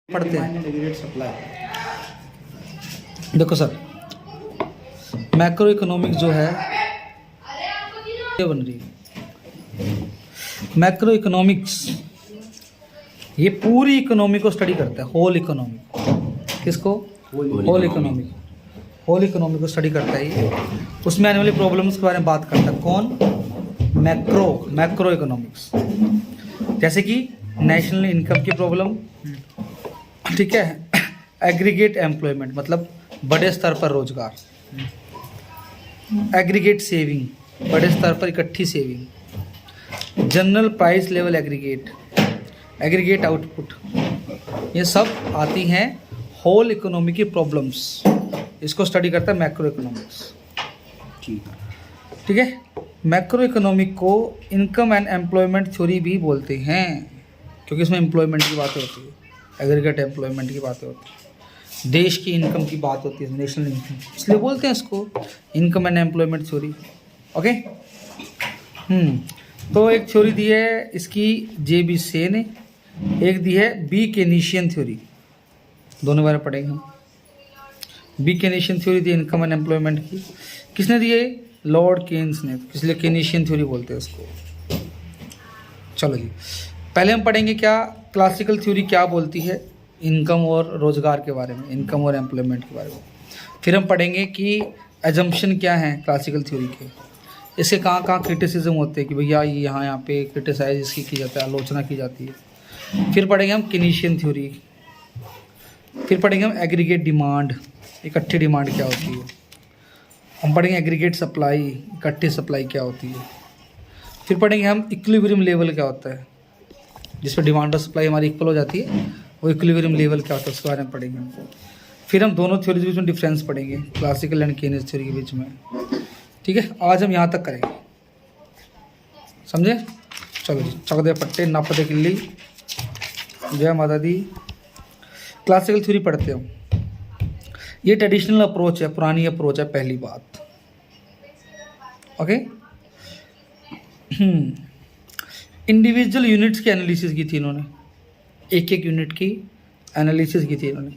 पढ़ते हैं। देखो सर, मैक्रो इकोनॉमिक्स जो है ये बन रही है। मैक्रो इकोनॉमिक्स ये पूरी इकोनॉमी को स्टडी करता है, होल इकोनॉमी। किसको? Whole economy. होल इकोनॉमी को स्टडी करता है ये। उसमें आने वाली प्रॉब्लम्स के बारे में बात करता है। कौन? Macro economics. जैसे कि नेशनल इनकम की प्रॉब्लम, ठीक है, एग्रीगेट एम्प्लॉयमेंट मतलब बड़े स्तर पर रोजगार, एग्रीगेट सेविंग बड़े स्तर पर इकट्ठी saving, general price level aggregate, aggregate output, ये सब आती हैं होल इकोनॉमी की प्रॉब्लम्स। इसको स्टडी करता है मैक्रो इकोनॉमिक्स। ठीक है। मैक्रो इकोनॉमिक को इनकम एंड एम्प्लॉयमेंट थ्योरी भी बोलते हैं, क्योंकि इसमें एम्प्लॉयमेंट की बातें होती है, एग्रीगेट एम्प्लॉयमेंट की बातें होती है, देश की इनकम की बात होती है, नेशनल इनकम, इसलिए बोलते हैं इसको income and employment theory. Okay. तो एक थ्योरी दी है इसकी जे.बी. से ने, एक दी है बी केनीशियन थ्योरी। दोनों बारे पढ़ेंगे हम। B Keynesian theory the income and employment की। किसने दी है? लॉर्ड केन्स ने, इसलिए केनीशियन थ्योरी बोलते हैं इसको। चलो जी, पहले हम पढ़ेंगे क्या क्लासिकल थ्योरी क्या बोलती है इनकम और रोजगार के बारे में, इनकम और एम्प्लॉयमेंट के बारे में। फिर हम पढ़ेंगे कि एजम्पशन क्या है क्लासिकल थ्योरी के, इसके कहाँ कहाँ क्रिटिसिज्म होते हैं कि भैया ये यहाँ पे क्रिटिसाइज इसकी की जाता है, आलोचना की जाती है। फिर पढ़ेंगे हम केनीशियन थ्योरी। फिर पढ़ेंगे हम एग्रीगेट डिमांड, इकट्ठी डिमांड क्या होती है। हम पढ़ेंगे एग्रीगेट सप्लाई, इकट्ठी सप्लाई क्या होती है। फिर पढ़ेंगे हम इक्विलिब्रियम लेवल क्या होता है, जिस पर डिमांड और सप्लाई हमारी इक्वल हो जाती है, वो इक्विलिब्रियम लेवल क्या होता है उसके बारे में पढ़ेंगे। फिर हम दोनों थ्योरीज के बीच में डिफरेंस पढ़ेंगे, क्लासिकल एंड केनीज थ्योरी के बीच में। ठीक है, आज हम यहाँ तक करेंगे, समझे? चलो जी, चक दे पट्टे नाप दे किल्ली, जय माता दी। क्लासिकल थ्योरी पढ़ते हम। ये ट्रेडिशनल अप्रोच है, पुरानी अप्रोच है, पहली बात। ओके। इंडिविजुअल यूनिट्स की एनालिसिस की थी इन्होंने, एक एक यूनिट की एनालिसिस की थी इन्होंने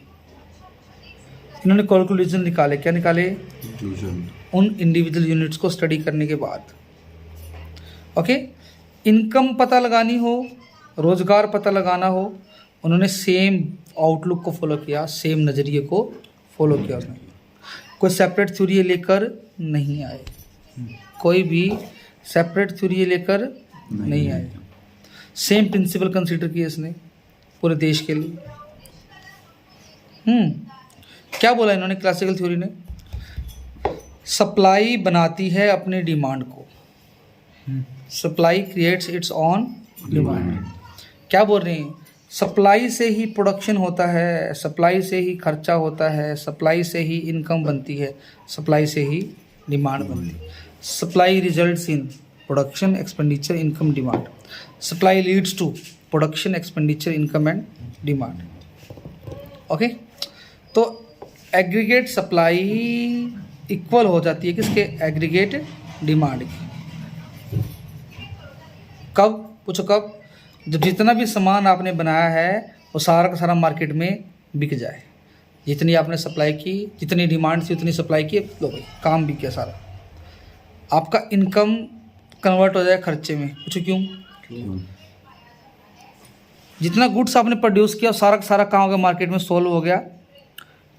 कैलकुलेशन निकाले। क्या निकाले? उन इंडिविजुअल यूनिट्स को स्टडी करने के बाद। ओके। इनकम पता लगानी हो, रोजगार पता लगाना हो, उन्होंने सेम आउटलुक को फॉलो किया, सेम नज़रिए को फॉलो किया उसने। कोई सेपरेट थ्योरी लेकर नहीं आए, कोई भी सेपरेट थ्योरी लेकर नहीं आए, सेम प्रिंसिपल कंसीडर किए इसने पूरे देश के लिए। क्या बोला इन्होंने क्लासिकल थ्योरी ने? सप्लाई बनाती है अपनी डिमांड को, supply creates it's on demand. क्या बोल रहे हैं? सप्लाई से ही प्रोडक्शन होता है, सप्लाई से ही खर्चा होता है, सप्लाई से ही इनकम बनती है, सप्लाई से ही डिमांड बनती है। Supply results in production, expenditure, income, demand. Supply leads to production, expenditure, income and demand. Okay. तो एग्रीगेट सप्लाई इक्वल हो जाती है किसके? एग्रीगेट डिमांड की। कब? पूछो कब? जब जितना भी सामान आपने बनाया है वो सारा का सारा मार्केट में बिक जाए। जितनी आपने सप्लाई की, जितनी डिमांड थी उतनी सप्लाई की, लो भाई काम बिक गया सारा, आपका इनकम कन्वर्ट हो जाए खर्चे में। पूछो क्यों? जितना गुड्स आपने प्रोड्यूस किया सारा का सारा काम हो गया, मार्केट में सोल्व हो गया,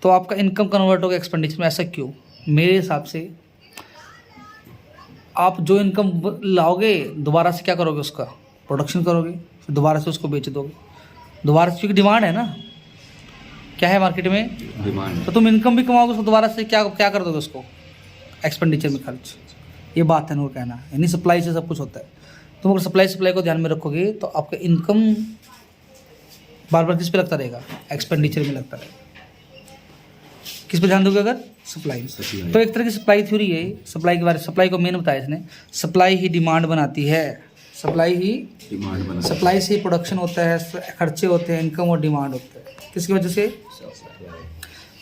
तो आपका इनकम कन्वर्ट हो गया एक्सपेंडिचर में। ऐसा क्यों? मेरे हिसाब से आप जो इनकम लाओगे दोबारा से क्या करोगे? उसका प्रोडक्शन करोगे, फिर दोबारा से उसको बेच दोगे, दोबारा से, क्योंकि डिमांड है ना, क्या है मार्केट में? डिमांड। तो तुम इनकम भी कमाओगे, उसको दोबारा से क्या क्या कर दोगे? उसको एक्सपेंडिचर में खर्च। ये बात है उनका कहना, यानी सप्लाई से सब कुछ होता है। तुम अगर सप्लाई को ध्यान में रखोगे तो आपका इनकम बार बार किस पे लगता रहेगा? एक्सपेंडिचर में लगता रहेगा। किस पे ध्यान दोगे? अगर सप्लाई। तो एक तरह की सप्लाई थ्योरी है सप्लाई के बारे में। सप्लाई को मेन बताया इसने, सप्लाई ही डिमांड बनाती है, सप्लाई ही डिमांड बनाती है, सप्लाई से ही प्रोडक्शन होता है, खर्चे होते हैं, इनकम और डिमांड होता है। किसकी वजह से?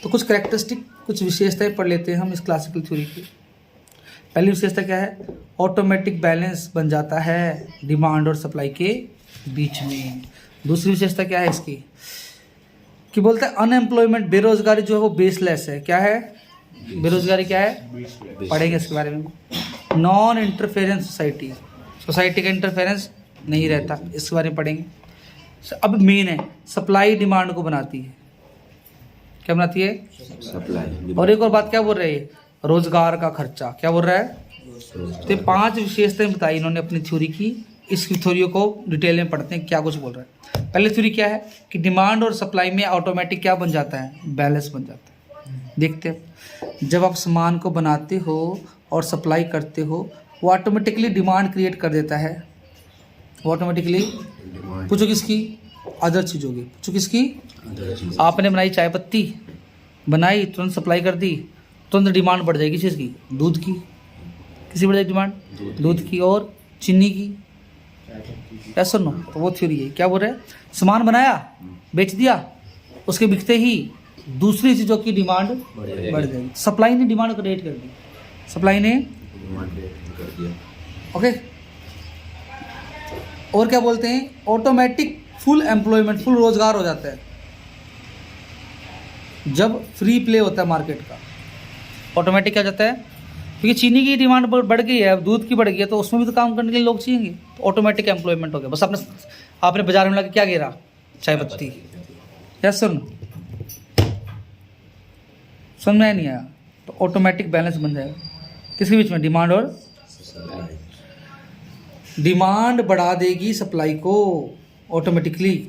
तो कुछ कैरेक्टरिस्टिक, कुछ विशेषताएं पढ़ लेते हैं हम इस क्लासिकल थ्योरी की। पहली विशेषता क्या है? ऑटोमेटिक बैलेंस बन जाता है डिमांड और सप्लाई के बीच में। दूसरी विशेषता क्या है इसकी? कि बोलते हैं अनएम्प्लॉयमेंट, बेरोजगारी जो है वो बेसलेस है। क्या है बेरोजगारी? क्या है? पढ़ेंगे इसके बारे में। नॉन इंटरफेरेंस सोसाइटी, सोसाइटी का इंटरफेरेंस नहीं रहता, इसके बारे में पढ़ेंगे। अब मेन है सप्लाई डिमांड को बनाती है। क्या बनाती है? सप्लाई। और एक और बात क्या बोल रहे हैं? रोजगार का खर्चा। क्या बोल रहा है? तो 5 विशेषताएं बताई इन्होंने अपनी थ्योरी की। इस थ्योरी को डिटेल में पढ़ते हैं क्या कुछ बोल रहा है। पहले थ्योरी क्या है कि डिमांड और सप्लाई में ऑटोमेटिक क्या बन जाता है? बैलेंस बन जाता है। देखते हैं, जब आप सामान को बनाते हो और सप्लाई करते हो, वो ऑटोमेटिकली डिमांड क्रिएट कर देता है। वो ऑटोमेटिकली, पूछो किसकी? अदर चीज़ों की। पूछो किसकी? आपने बनाई चाय पत्ती, बनाई, तुरंत सप्लाई कर दी, तुरंत डिमांड बढ़ जाएगी चीज़ की, दूध की। किसी बढ़ जाएगी डिमांड? दूध की और चीनी की। क्या सुनो? तो वो थ्योरी है। क्या बोल रहे हैं? सामान बनाया, बेच दिया, उसके बिकते ही दूसरी चीज़ों की डिमांड बढ़ जाएगी। सप्लाई ने डिमांड क्रिएट कर दी, सप्लाई ने कर दिया। ओके। और क्या बोलते हैं? ऑटोमेटिक फुल एम्प्लॉयमेंट, फुल रोजगार हो जाता है जब फ्री प्ले होता है मार्केट का। ऑटोमेटिक क्या जाता है? क्योंकि चीनी की डिमांड बढ़ गई है, दूध की बढ़ गई है, तो उसमें भी तो काम करने के लिए लोग चाहिए। तो ऑटोमेटिक एम्प्लॉयमेंट हो गया। बस आपने बाजार में लगा क्या गिरा? चाय पत्ती। क्या सुन में नहीं आया? तो ऑटोमेटिक बैलेंस बन जाएगा किसके बीच में? डिमांड और सप्लाई। डिमांड बढ़ा देगी सप्लाई को ऑटोमेटिकली,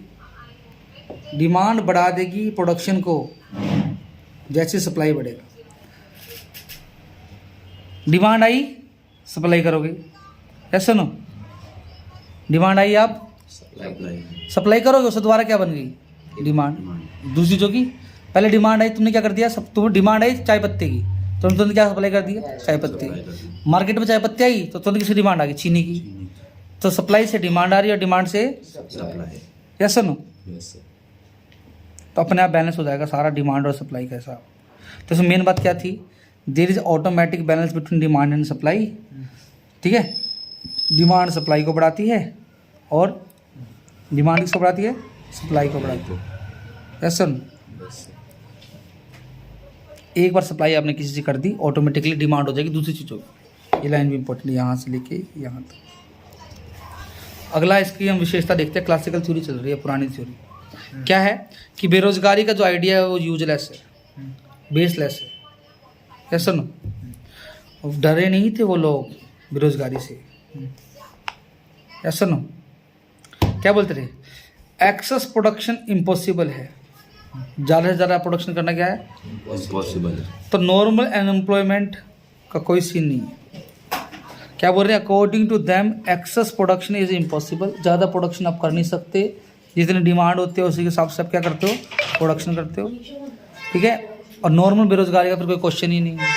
डिमांड बढ़ा देगी प्रोडक्शन को जैसे सप्लाई बढ़ेगा। डिमांड आई, सप्लाई करोगे। ऐसा सुनो, डिमांड आई, आप सप्लाई करोगे, उसके द्वारा क्या बन गई? डिमांड। दूसरी चीज़ों की पहले डिमांड आई, तुमने क्या कर दिया? सब तुम डिमांड आई चाय पत्ती की, तुमने क्या सप्लाई कर दिया? चाय पत्ती। मार्केट में चाय पत्ती आई तो तुरंत किसकी डिमांड आ गई? चीनी की। तो सप्लाई से डिमांड आ रही है और डिमांड से सप्लाई। यस सुनो, तो अपने आप बैलेंस हो जाएगा सारा डिमांड और सप्लाई का हिसाब। तो इसमें मेन बात क्या थी? There is automatic balance between demand and supply. ठीक है, डिमांड सप्लाई को बढ़ाती है और डिमांड किसको बढ़ाती है? सप्लाई को बढ़ाती है। यस सुन, एक बार सप्लाई आपने किसी से कर दी, ऑटोमेटिकली डिमांड हो जाएगी दूसरी चीज़ों की। ये लाइन भी इंपॉर्टेंट, यहाँ से लेके यहाँ तक। अगला इसकी हम विशेषता देखते हैं। क्लासिकल थ्योरी चल रही है, पुरानी थ्योरी। क्या है कि बेरोजगारी का जो आइडिया है वो यूजलेस है, बेसलेस है। क्या सुनो, डरे नहीं थे वो लोग बेरोजगारी से। क्या सुनो, क्या बोलते थे? एक्सेस प्रोडक्शन इम्पॉसिबल है, ज़्यादा से ज़्यादा प्रोडक्शन करना क्या है? इम्पॉसिबल है। तो नॉर्मल अनएम्प्लॉयमेंट का कोई सीन नहीं है। क्या बोल रहे हैं? According to them excess production is impossible. ज़्यादा प्रोडक्शन आप कर नहीं सकते, जितनी डिमांड होती है उसी के हिसाब से आप क्या करते हो? प्रोडक्शन करते हो। ठीक है, और नॉर्मल बेरोजगारी का फिर कोई क्वेश्चन ही नहीं है।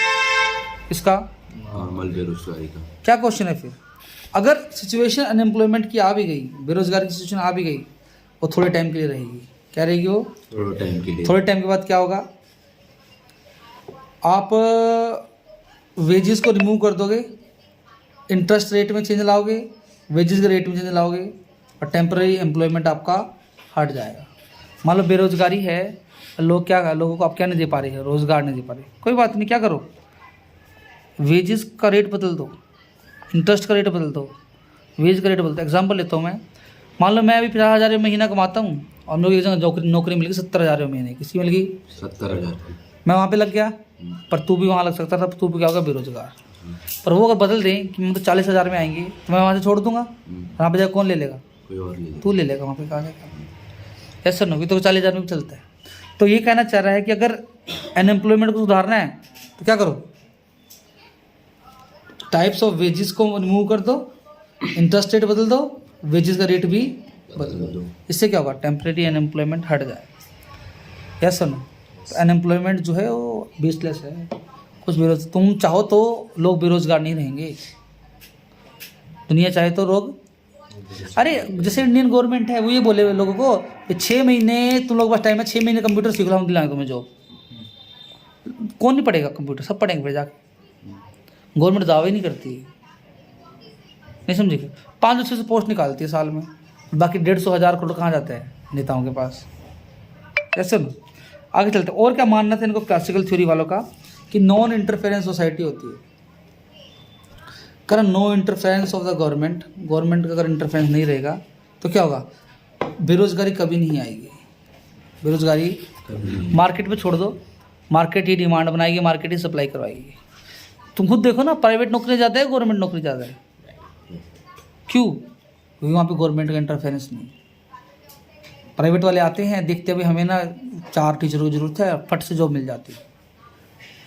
इसका नॉर्मल बेरोजगारी का क्या क्वेश्चन है फिर? अगर सिचुएशन अनएम्प्लॉयमेंट की आ भी गई, बेरोजगारी की सिचुएशन आ भी गई, वो थोड़े टाइम के लिए रहेगी। क्या रहेगी वो? थोड़े टाइम के लिए। थोड़े टाइम के बाद क्या होगा? आप वेजेस को रिमूव कर दोगे, इंटरेस्ट रेट में चेंज लाओगे, वेजेस के रेट में चेंज लाओगे और टेम्पररी एम्प्लॉयमेंट आपका हट जाएगा। मान लो बेरोजगारी है, लोगों को आप क्या नहीं दे पा रहे हैं? रोजगार नहीं दे पा रहे। कोई बात नहीं, क्या करो? वेजेस का रेट बदल दो, इंटरेस्ट का रेट बदल दो, वेज का रेट बदल दो। एग्जाम्पल लेता हूँ मैं, मान लो मैं अभी 50,000 महीना कमाता हूँ और मेरे को एक जगह नौकरी मिल गई 70,000 महीने, किसी मिल गई 70,000। मैं वहाँ पे लग गया, पर तू भी वहाँ लग सकता था, तू भी क्या होगा? बेरोजगार। पर वो अगर बदल दें कि मतलब 40,000 में आएंगे तो मैं वहाँ से छोड़ दूंगा, वहाँ पे जाकर कौन ले लेगा? कोई और ले लेगा। तू ले लेगा वहाँ पे, कहाँ जाएगा? ऐसा नहीं, तो 40,000 में भी चलता है। तो ये कहना चाह रहा है कि अगर अनएम्प्लॉयमेंट को सुधारना है तो क्या करो? टाइप्स ऑफ वेजेस को रिमूव कर दो, इंटरेस्ट रेट बदल दो, वेजेस का रेट भी बदल दो। इससे क्या होगा? टेम्परेरी अनएम्प्लॉयमेंट हट जाएगा। यस सुनो, तो अनएम्प्लॉयमेंट जो है वो बेसलेस है। कुछ तुम चाहो तो लोग बेरोजगार नहीं रहेंगे, दुनिया चाहे तो लोग, अरे जैसे इंडियन गवर्नमेंट है वो ये बोले हुए लोगों को कि 6 महीने तुम लोग बस टाइम है, 6 महीने कंप्यूटर सीख लो, हम दिलाएंगे तुम्हें जॉब। कौन नहीं पढ़ेगा कंप्यूटर? सब पढ़ेंगे फिर जाके। गवर्नमेंट दावा ही नहीं करती है, नहीं समझेगा? 500-600 पोस्ट निकालती है साल में, बाकी 150-1000 करोड़ कहाँ जाता है नेताओं के पास? ऐसे ना। आगे चलते और क्या मानना था इनको क्लासिकल थ्योरी वालों का कि नॉन इंटरफेरेंस सोसाइटी होती है। कारण no interference of the government, government का अगर इंटरफेरेंस नहीं रहेगा तो क्या होगा, बेरोजगारी कभी नहीं आएगी। बेरोजगारी मार्केट पे छोड़ दो, मार्केट ही डिमांड बनाएगी, मार्केट ही सप्लाई करवाएगी। तुम खुद देखो ना, प्राइवेट नौकरी ज़्यादा है, गवर्नमेंट नौकरी ज़्यादा है। क्यों? क्योंकि वहाँ पे गवर्नमेंट का इंटरफेरेंस नहीं। प्राइवेट वाले आते हैं, देखते हुए हमें ना 4 टीचरों की जरूरत है, फट से जॉब मिल जाती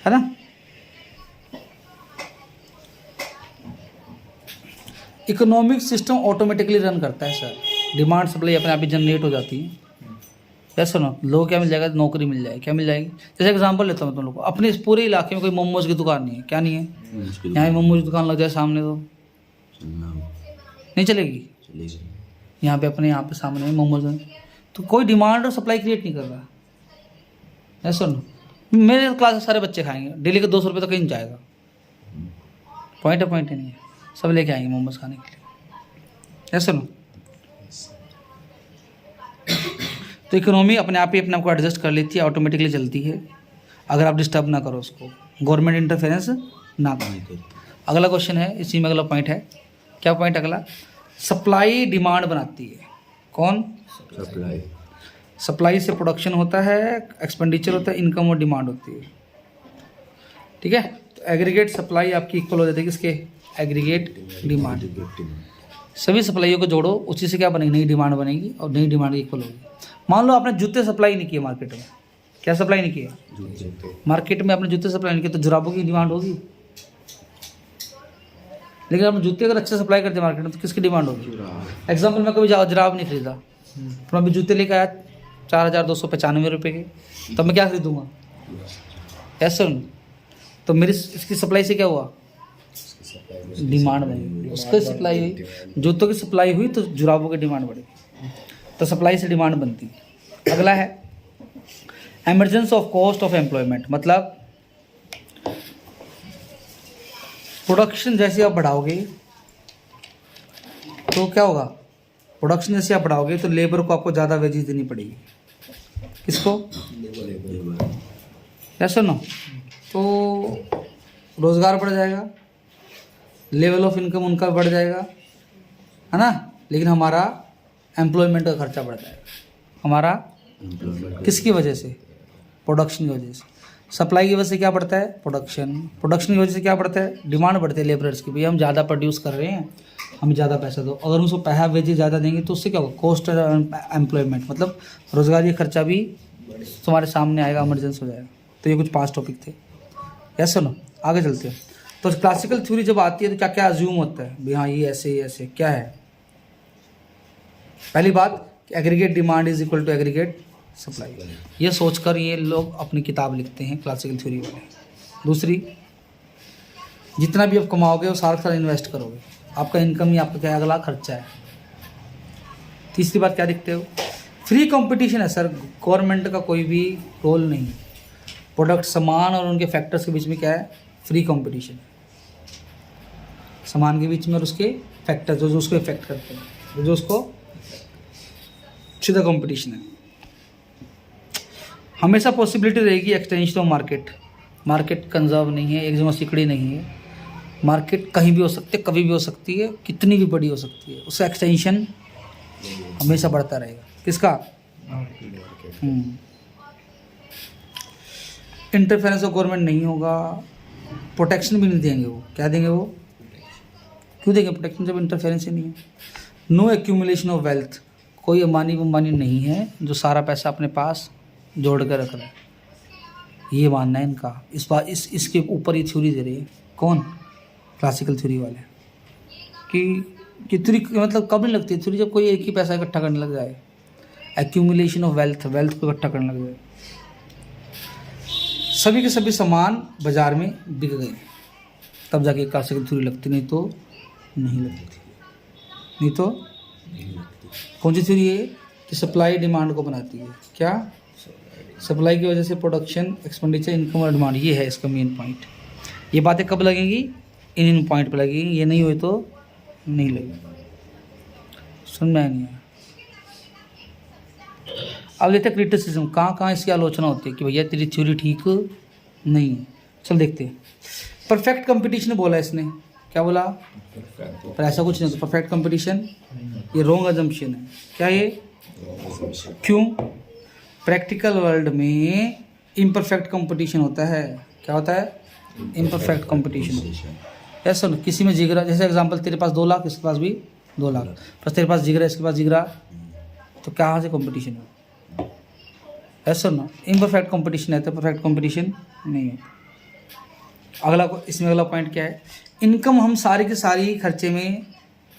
है ना। इकोनॉमिक सिस्टम ऑटोमेटिकली रन करता है सर, डिमांड सप्लाई अपने आप ही जनरेट हो जाती है। ऐसा ना, लोग क्या मिल जाएगा, नौकरी मिल जाएगी। क्या मिल जाएगी? जैसे एग्जांपल लेता हूँ तुम लोग को, अपने इस पूरे इलाके में कोई मोमोज की दुकान नहीं है, क्या नहीं है, यहाँ मोमोज की दुकान लग जाए सामने तो नहीं चलेगी। यहाँ पे अपने यहाँ पे सामने मोमोज है, तो कोई डिमांड और सप्लाई क्रिएट नहीं कर रहा। ऐसा ना, मेरे क्लास से सारे बच्चे खाएंगे, डेली के 200 रुपये तो कहीं नहीं जाएगा। पॉइंट है नहीं है, सब लेके आएंगे मोमोज खाने के लिए। ऐसा ना, तो इकोनॉमी अपने आप ही अपने आप को एडजस्ट कर लेती है, ऑटोमेटिकली चलती है, अगर आप डिस्टर्ब ना करो उसको, गवर्नमेंट इंटरफेरेंस ना करो। अगला क्वेश्चन है, इसी में अगला पॉइंट है। क्या पॉइंट अगला? सप्लाई डिमांड बनाती है। कौन? सप्लाई से प्रोडक्शन होता है, एक्सपेंडिचर होता है, इनकम और डिमांड होती है। ठीक है, तो एग्रीगेट सप्लाई आपकी इक्वल हो जाती है किसके? Aggregate demand. सभी सप्लाइयों को जोड़ो, उसी से क्या बनेगी? नई डिमांड बनेगी, और नई डिमांड इक्वल होगी। मान लो आपने जूते सप्लाई नहीं किए मार्केट में, क्या सप्लाई नहीं किए मार्केट में, आपने जूते सप्लाई नहीं किए, तो जुराबों की डिमांड होगी। लेकिन आपने जूते अगर अच्छे सप्लाई करते मार्केट में, तो किसकी डिमांड होगी? एग्जाम्पल, मैं कभी जुराब नहीं खरीदा, तो मैं अभी जूते लेकर आया 4295 रुपये के, तब मैं क्या खरीदूंगा? ऐसा नहीं, तो मेरी इसकी सप्लाई से क्या हुआ? डिमांड बनी, उसकी सप्लाई हुई, जूतों की सप्लाई हुई तो जुराबों की डिमांड बढ़ी, तो सप्लाई से डिमांड बनती है। अगला है emergence of cost of employment, मतलब प्रोडक्शन जैसे आप बढ़ाओगे तो क्या होगा? प्रोडक्शन जैसे आप बढ़ाओगे तो लेबर को आपको ज़्यादा वेजेस देनी पड़ेगी। किसको? ऐसा ना, तो रोज़गार बढ़ जाएगा, लेवल ऑफ इनकम उनका बढ़ जाएगा, है ना, लेकिन हमारा एम्प्लॉयमेंट का खर्चा बढ़ जाएगा। हमारा किसकी वजह से? प्रोडक्शन की वजह से। सप्लाई की वजह से क्या बढ़ता है? प्रोडक्शन। प्रोडक्शन की वजह से क्या बढ़ता है? डिमांड बढ़ती है लेबरर्स की, भैया हम ज़्यादा प्रोड्यूस कर रहे हैं, हमें ज़्यादा पैसा दो। अगर उसको पैसा वेजेस ज़्यादा देंगे तो उससे क्या होगा? कॉस्ट एम्प्लॉयमेंट, मतलब रोज़गारी खर्चा भी तुम्हारे सामने आएगा, इमरजेंस हो जाएगा। तो ये कुछ 5 टॉपिक थे। यस सुनो, आगे चलते हैं। तो क्लासिकल थ्योरी जब आती है तो क्या क्या अज्यूम होता है भाई? हाँ, ये ऐसे क्या है? पहली बात, aggregate demand is equal to aggregate supply, ये सोचकर ये लोग अपनी किताब लिखते हैं क्लासिकल थ्योरी वाले। दूसरी, जितना भी आप कमाओगे वो सारा इन्वेस्ट करोगे, आपका इनकम ही आपका क्या अगला खर्चा है। तीसरी बात क्या देखते हो? फ्री कंपटीशन है सर, गवर्नमेंट का कोई भी रोल नहीं। प्रोडक्ट सामान और उनके फैक्टर्स के बीच में क्या है? Free competition. सामान के बीच में और उसके फैक्टर जो उसको इफेक्ट करते हैं, जो उसको सीधा कंपटीशन है। हमेशा पॉसिबिलिटी रहेगी extension of market. Market conserve नहीं है, एक जगह सिकड़ी नहीं है। मार्केट कहीं भी हो सकती है, कभी भी हो सकती है, कितनी भी बड़ी हो सकती है, उसका एक्सटेंशन हमेशा बढ़ता रहेगा। किसका? इंटरफेरेंस ऑफ गवर्नमेंट नहीं होगा, प्रोटेक्शन भी नहीं देंगे वो। क्या देंगे वो? क्यों देंगे प्रोटेक्शन जब इंटरफेरेंस ही नहीं है? नो एक्यूमुलेशन ऑफ वेल्थ, कोई अंबानी नहीं है जो सारा पैसा अपने पास जोड़ कर रख रहा है। ये मानना है इनका। इस बार इसके ऊपर ये थ्योरी दे रही है। कौन? क्लासिकल थ्योरी वाले। कि थ्योरी मतलब कब नहीं लगती थ्योरी? जब कोई एक ही पैसा इकट्ठा करने लग जाए। एक्यूमुलेशन ऑफ वेल्थ को इकट्ठा करने लग जाए। सभी के सभी सामान बाजार में बिक गए, तब जाके क्लासिकल थ्योरी लगती, नहीं तो नहीं लगती। नहीं तो कौन सी थ्योरी है? कि सप्लाई डिमांड को बनाती है। क्या? सप्लाई की वजह से प्रोडक्शन, एक्सपेंडिचर, इनकम और डिमांड, ये है इसका मेन पॉइंट। ये बातें कब लगेंगी? इन पॉइंट पर लगेंगी। ये नहीं हुई तो नहीं लगेगी। समझ में नहीं आया? अब लेते हैं क्रिटिसिज्म, कहाँ कहाँ इसकी आलोचना होती है कि भैया तेरी थ्योरी ठीक नहीं है। चल देखते हैं। परफेक्ट कंपटीशन बोला इसने, क्या बोला? पर ऐसा कुछ नहीं, तो परफेक्ट कंपटीशन ये रॉन्ग अजम्पशन है। क्या ये? क्यों? प्रैक्टिकल वर्ल्ड में इम्परफेक्ट कंपटीशन होता है। क्या होता है? Imperfect competition. ऐसा ना, किसी में जिगरा, जैसे एग्जांपल तेरे पास 2 लाख, इसके पास भी 2 लाख, बस तेरे पास जिगरा, इसके पास जिगरा, तो कहाँ से कंपटीशन है? ऐसा ना, इम्परफेक्ट कंपटीशन है, तो परफेक्ट कंपटीशन नहीं है। अगला इसमें अगला पॉइंट क्या है? इनकम हम सारी की सारी खर्चे में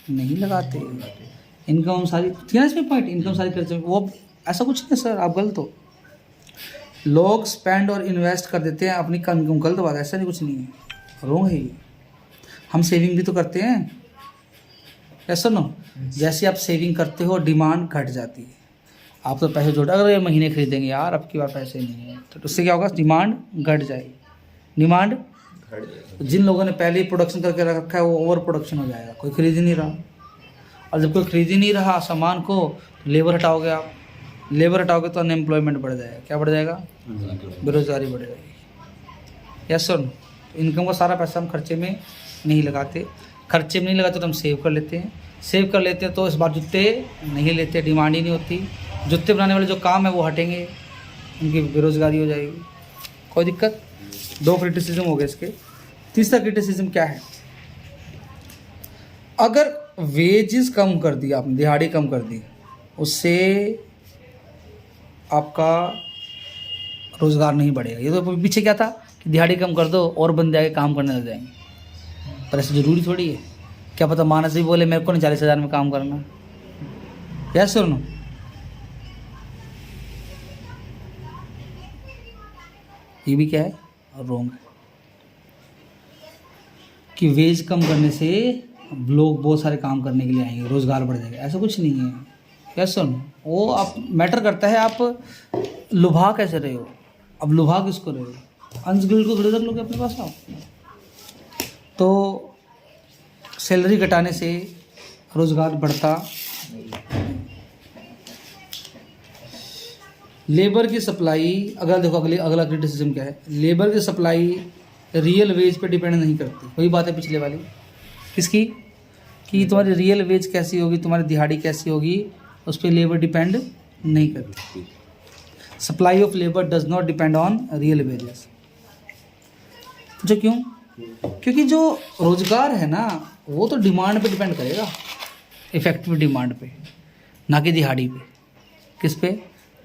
नहीं लगाते। इनकम हम सारी, ठीक है इसमें पॉइंट, इनकम सारी खर्चे में, वो ऐसा कुछ नहीं सर, आप गलत हो। लोग स्पेंड और इन्वेस्ट कर देते हैं अपनी इनकम, गलत बात है, ऐसा नहीं, कुछ नहीं है, रॉन्ग है ये। हम सेविंग भी तो करते हैं, ऐसा ना, जैसे आप सेविंग करते हो डिमांड घट जाती है, आप तो पैसे जोड़, अगर ये महीने खरीदेंगे यार, अब की बार पैसे नहीं है, तो उससे क्या होगा? डिमांड घट जाएगी। डिमांड, जिन लोगों ने पहले ही प्रोडक्शन करके रखा है वो ओवर प्रोडक्शन हो जाएगा, कोई खरीद ही नहीं रहा। और जब कोई खरीद ही नहीं रहा सामान को, तो लेबर हटाओगे आप, लेबर हटाओगे तो अनएम्प्लॉयमेंट बढ़ जाएगा। क्या बढ़ जाएगा? बेरोजगारी बढ़ जाएगी। Yes sir. इनकम का सारा पैसा हम खर्चे में नहीं लगाते, खर्चे में नहीं लगाते तो हम सेव कर लेते हैं, सेव कर लेते हैं तो इस बार जूते नहीं लेते, डिमांड ही नहीं होती, जूते बनाने वाले जो काम है वो हटेंगे, उनकी बेरोजगारी हो जाएगी, कोई दिक्कत। 2 क्रिटिसिज्म हो गए इसके। तीसरा क्रिटिसिज्म क्या है? अगर वेजेस कम कर दी आपने, दिहाड़ी कम कर दी, उससे आपका रोज़गार नहीं बढ़ेगा। ये तो पीछे क्या था कि दिहाड़ी कम कर दो और बंदे आगे काम करने लग जाएंगे, पर ऐसा ज़रूरी थोड़ी है। क्या पता मानस भी बोले मेरे को नहीं 40,000 में काम करना, यस और नो? ये भी क्या है? रॉन्ग है कि वेज कम करने से लोग बहुत सारे काम करने के लिए आएंगे, रोज़गार बढ़ जाएगा, ऐसा कुछ नहीं है। यस और नो? वो आप मैटर करता है आप लुभा कैसे रहे हो, अब लुभा किसको रहे हो? अनस्किल्ड को थोड़ी रख लोगे अपने पास आप। तो सैलरी घटाने से रोज़गार बढ़ता, लेबर की सप्लाई, अगर देखो अगला क्रिटिसिज्म क्या है? लेबर की सप्लाई रियल वेज पे डिपेंड नहीं करती। वही बात है पिछले वाली, किसकी? कि तुम्हारी रियल वेज कैसी होगी, तुम्हारी दिहाड़ी कैसी होगी, उस पर लेबर डिपेंड नहीं करती। Supply of labour does not depend on real wages. जो क्यों? क्योंकि जो रोज़गार है ना, वो तो डिमांड पे डिपेंड करेगा, इफेक्टिव डिमांड पे, ना कि दिहाड़ी पे। किस पे?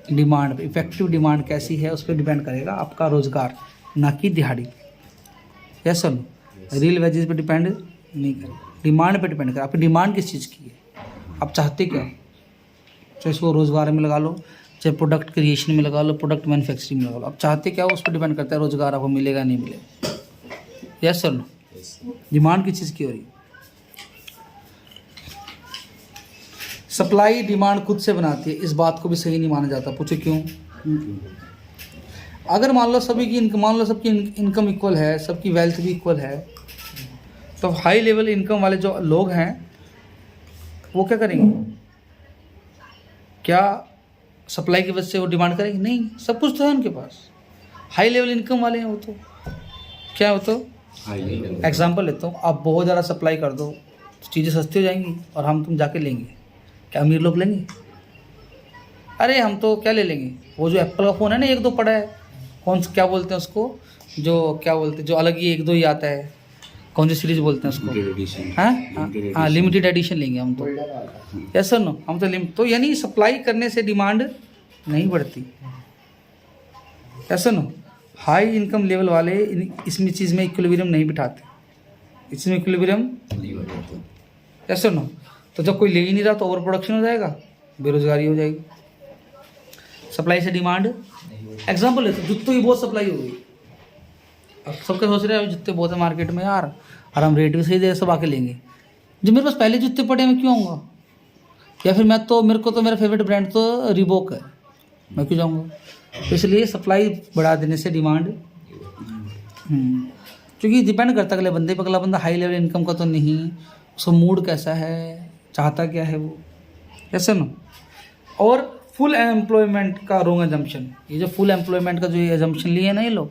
डिमांड पे। इफेक्टिव डिमांड कैसी है उस पर डिपेंड करेगा आपका रोज़गार, ना कि दिहाड़ी पे। Yes sir? रियल वेजेस पे डिपेंड नहीं करेगा, डिमांड पे डिपेंड करेगा। आपकी डिमांड किस चीज़ की है, आप चाहते क्या हो? चाहे इसको रोज़गार में लगा लो, चाहे प्रोडक्ट क्रिएशन में लगा लो, प्रोडक्ट मैन्युफैक्चरिंग में लगा लो, आप चाहते क्या हो उस पर डिपेंड करता है रोज़गार आपको मिलेगा नहीं मिलेगा। Yes sir? डिमांड किस चीज़ की हो रही है? सप्लाई डिमांड खुद से बनाती है, इस बात को भी सही नहीं माना जाता। पूछो क्यों? अगर मान लो सभी की इनकम, मान लो सबकी इनकम इक्वल है, सबकी वेल्थ भी इक्वल है, तो हाई लेवल इनकम वाले जो लोग हैं वो क्या करेंगे? क्या सप्लाई की वजह से वो डिमांड करेंगे? नहीं, सब कुछ तो है उनके पास। हाई लेवल इनकम वाले हैं वो तो क्या, वो तो एग्जाम्पल लेता हूँ, आप बहुत ज़्यादा सप्लाई कर दो, चीज़ें सस्ती हो जाएंगी और हम तुम जाके लेंगे, क्या अमीर लोग लेंगे? अरे हम तो क्या ले लेंगे, वो जो एप्पल का फ़ोन है ना, 1-2 पड़ा है, कौन क्या बोलते हैं उसको, जो क्या बोलते हैं, जो अलग ही 1-2 ही आता है, कौन सी सीरीज बोलते हैं उसको? हाँ, लिमिटेड एडिशन लेंगे हम तो। Yes sir? नो? हम तो यानी सप्लाई करने से डिमांड नहीं बढ़ती। ऐसा नो? हाई इनकम लेवल वाले इसमें चीज़ में इक्विलिब्रियम नहीं बिठाते, इसमें इक्विलिब्रियम। ऐसा नो? तो जब कोई ले ही नहीं रहा तो ओवर प्रोडक्शन हो जाएगा, बेरोजगारी हो जाएगी। सप्लाई से डिमांड, एग्जाम्पल लेते जूतों की बहुत सप्लाई हो गई, अब सबके सोच रहे हैं जूते बहुत है मार्केट में यार, और हम रेट भी सही दे, सब आके लेंगे। जो मेरे पास पहले जूते पड़े हैं मैं क्यों आऊँगा? या फिर मेरे को तो मेरा फेवरेट ब्रांड तो रिबॉक है, मैं क्यों जाऊँगा? तो इसलिए सप्लाई बढ़ा देने से डिमांड, क्योंकि डिपेंड करता है अगले बंदे पर। अगला बंदा हाई लेवल इनकम का तो नहीं, उसका मूड कैसा है, चाहता क्या है वो, ऐसा ना। और फुल एम्प्लॉयमेंट का रोंग एजम्पशन, ये जो फुल एम्प्लॉयमेंट का जो ये एजम्पशन लिए है ना ये लोग,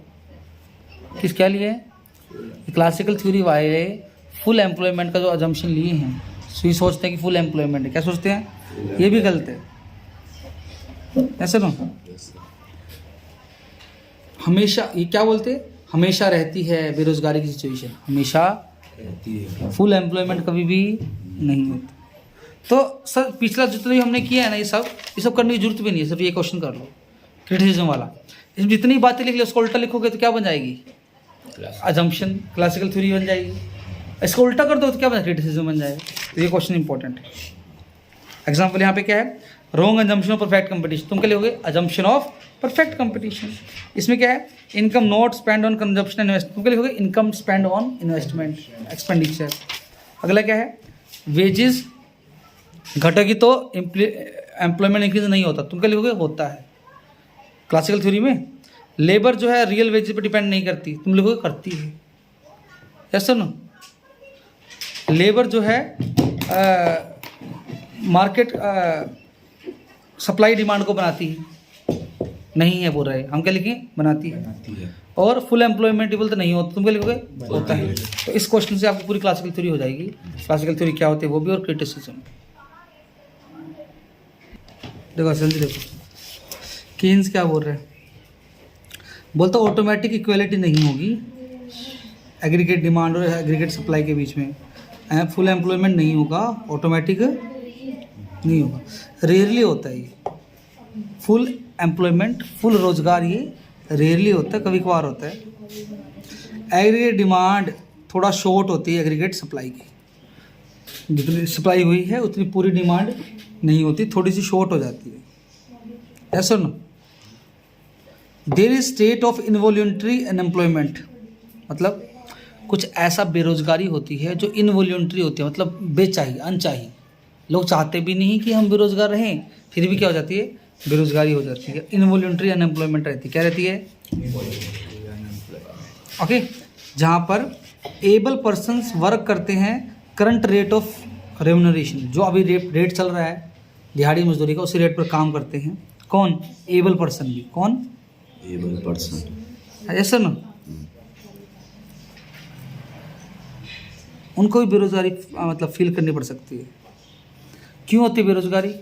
किस क्या लिए है, क्लासिकल थ्योरी वाले फुल एम्प्लॉयमेंट का जो एजम्पशन लिए हैं, तो ये सोचते हैं कि फुल एम्प्लॉयमेंट है, क्या सोचते हैं, ये भी गलत है, ऐसे ना। हमेशा ये क्या बोलते हैं, हमेशा रहती है बेरोजगारी की सिचुएशन, हमेशा रहती है। फुल एम्प्लॉयमेंट कभी भी नहीं होता। तो सर पिछला जितना भी हमने किया है ना ये सब करने की जरूरत भी नहीं है, सिर्फ ये क्वेश्चन कर लो क्रिटिसिज्म वाला, इसमें जितनी बातें लिख लो उसको उल्टा लिखोगे तो क्या बन जाएगी, अजम्पशन क्लासिकल थ्योरी बन जाएगी, इसको उल्टा कर दो तो क्या बन जाएगा, क्रिटिसिज्म बन जाएगा। तो ये क्वेश्चन इंपॉर्टेंट है। एग्जाम्पल यहाँ पे क्या है, wrong assumption of perfect competition, तुम क्या लिखोगे, अजम्पशन ऑफ परफेक्ट कंपटीशन। इसमें क्या है, income not spend on consumption and investment, तुम क्या लिखोगे, income spend on investment expenditure. अगला क्या है, वेजेस घटेगी तो एम्प्लॉयमेंट इंक्रीज नहीं होता, तुम क्या लिखोगे, होता है। क्लासिकल थ्योरी में लेबर जो है रियल वेजेस पर डिपेंड नहीं करती, तुम लिखोगे करती है, यस नो। लेबर जो है मार्केट सप्लाई डिमांड को बनाती है, नहीं है बोल रहे, हम क्या लिखें, बनाती है। और फुल एम्प्लॉयमेंटेबल तो नहीं होता, तुम क्या लिखोगे, होता है। तो इस क्वेश्चन से आपको पूरी क्लासिकल थ्योरी हो जाएगी, क्लासिकल थ्योरी क्या होती है वो भी, और क्रिटिसिज्म। देखो जल्दी देखो, कीन्स क्या बोल रहे हैं, बोलता ऑटोमेटिक इक्वलिटी नहीं होगी एग्रीगेट डिमांड और एग्रीगेट सप्लाई के बीच में, फुल एम्प्लॉयमेंट नहीं होगा, ऑटोमेटिक नहीं होगा, रेयरली होता है ये फुल एम्प्लॉयमेंट, फुल रोजगार ये रेयरली होता है, कभी कभार होता है। एग्रीगेट डिमांड थोड़ा शॉर्ट होती है एग्रीगेट सप्लाई की, जितनी सप्लाई हुई है उतनी पूरी डिमांड नहीं होती, थोड़ी सी शॉर्ट हो जाती है, ऐसा ना। There is state of involuntary unemployment, मतलब कुछ ऐसा बेरोजगारी होती है जो इनवॉल्यूंटरी होती है, मतलब बेचाही अनचाही, लोग चाहते भी नहीं कि हम बेरोजगार रहें, फिर भी क्या हो जाती है, बेरोजगारी हो जाती है, इनवॉल्यूंटरी अनएम्प्लॉयमेंट रहती है, क्या रहती है, ओके। जहाँ पर एबल पर्सन्स वर्क करते हैं करंट रेट ऑफ रेम्यूनरेशन, जो अभी रेट चल रहा है दिहाड़ी मजदूरी का, उसी रेट पर काम करते हैं, कौन, एबल पर्सन भी, कौन, एबल पर्सन, ऐसा ना। उनको भी बेरोजगारी मतलब फील करनी पड़ सकती है। क्यों होती है बेरोजगारी,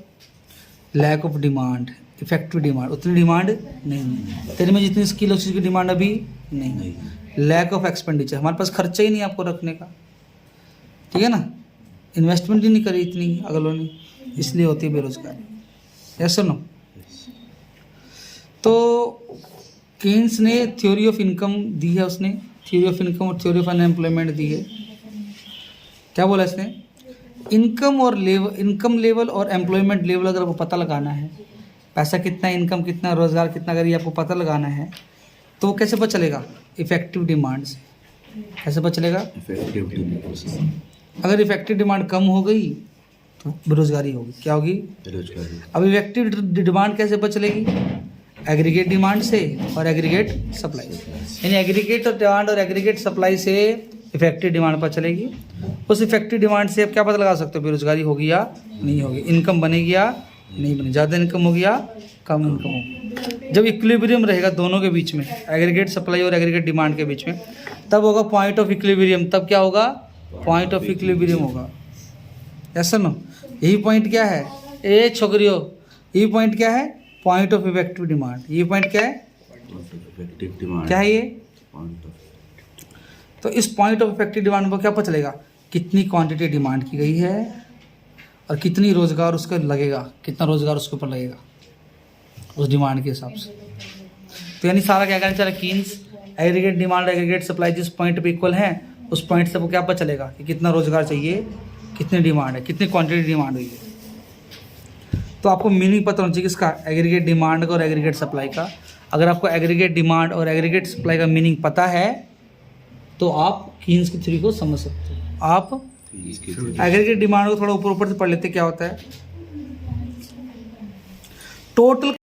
lack of demand, effective demand, उतनी डिमांड नहीं, तेरे में जितनी स्किल है उसकी डिमांड अभी नहीं, लैक ऑफ एक्सपेंडिचर, हमारे पास खर्चा ही नहीं आपको रखने का, ठीक है ना, इन्वेस्टमेंट ही नहीं करी इतनी अगलों ने, इसलिए होती है बेरोजगारी, ऐसा नो। तो केन्स ने थ्योरी ऑफ इनकम दी है, उसने थ्योरी ऑफ इनकम और थ्योरी ऑफ अनएम्प्लॉयमेंट दी है। क्या बोला इसने, इनकम लेवल और एम्प्लॉयमेंट लेवल अगर आपको पता लगाना है, पैसा कितना, इनकम कितना, रोजगार कितना, अगर ये आपको पता लगाना है तो कैसे पता चलेगा, इफेक्टिव डिमांड से। कैसे पता चलेगा, इफेक्टिव डिमांड, अगर इफेक्टिव डिमांड कम हो गई तो बेरोजगारी होगी, क्या होगी, बेरोजगारी। अब इफेक्टिव डिमांड कैसे पता चलेगी, एग्रीगेट डिमांड से और एग्रीगेट सप्लाई, यानी एग्रीगेट डिमांड और एग्रीगेट सप्लाई से इफेक्टिव डिमांड पता चलेगी। उस इफेक्टिव डिमांड से आप क्या पता लगा सकते हो, बेरोजगारी होगी या नहीं होगी, इनकम बनेगी या नहीं बनेगी, ज़्यादा इनकम होगी या कम इनकम होगी। जब इक्विलिब्रियम रहेगा दोनों के बीच में, एग्रीगेट सप्लाई और एग्रीगेट डिमांड के बीच में, तब होगा पॉइंट ऑफ इक्विलिब्रियम, तब क्या होगा, पॉइंट ऑफ इक्विलिब्रियम होगा, ऐसा ना। यही पॉइंट क्या है, ए छोकरियों, यही पॉइंट क्या है, पॉइंट ऑफ इफेक्टिव डिमांड, ये पॉइंट क्या है, इफेक्टिव डिमांड, क्या है ये, पॉइंट ऑफ। तो इस पॉइंट ऑफ इफेक्टिव डिमांड पर क्या पता चलेगा, कितनी क्वांटिटी डिमांड की गई है और कितनी रोजगार उसका लगेगा, कितना रोजगार उसके ऊपर लगेगा उस डिमांड के हिसाब से। तो यानी सारा क्या करना चाहिए, Keynes aggregate demand aggregate supply जिस पॉइंट पे इक्वल है, उस पॉइंट से वो क्या पता चलेगा कि कितना रोजगार चाहिए, कितनी डिमांड है, कितनी क्वांटिटी डिमांड हुई है। तो आपको मीनिंग पता होना चाहिए किसका, एग्रीगेट डिमांड का और एग्रीगेट सप्लाई का। अगर आपको एग्रीगेट डिमांड और एग्रीगेट सप्लाई का मीनिंग पता है तो आप कीन्स की थ्योरी को समझ सकते हो। आप एग्रीगेट डिमांड को थोड़ा ऊपर ऊपर से पढ़ लेते, क्या होता है, टोटल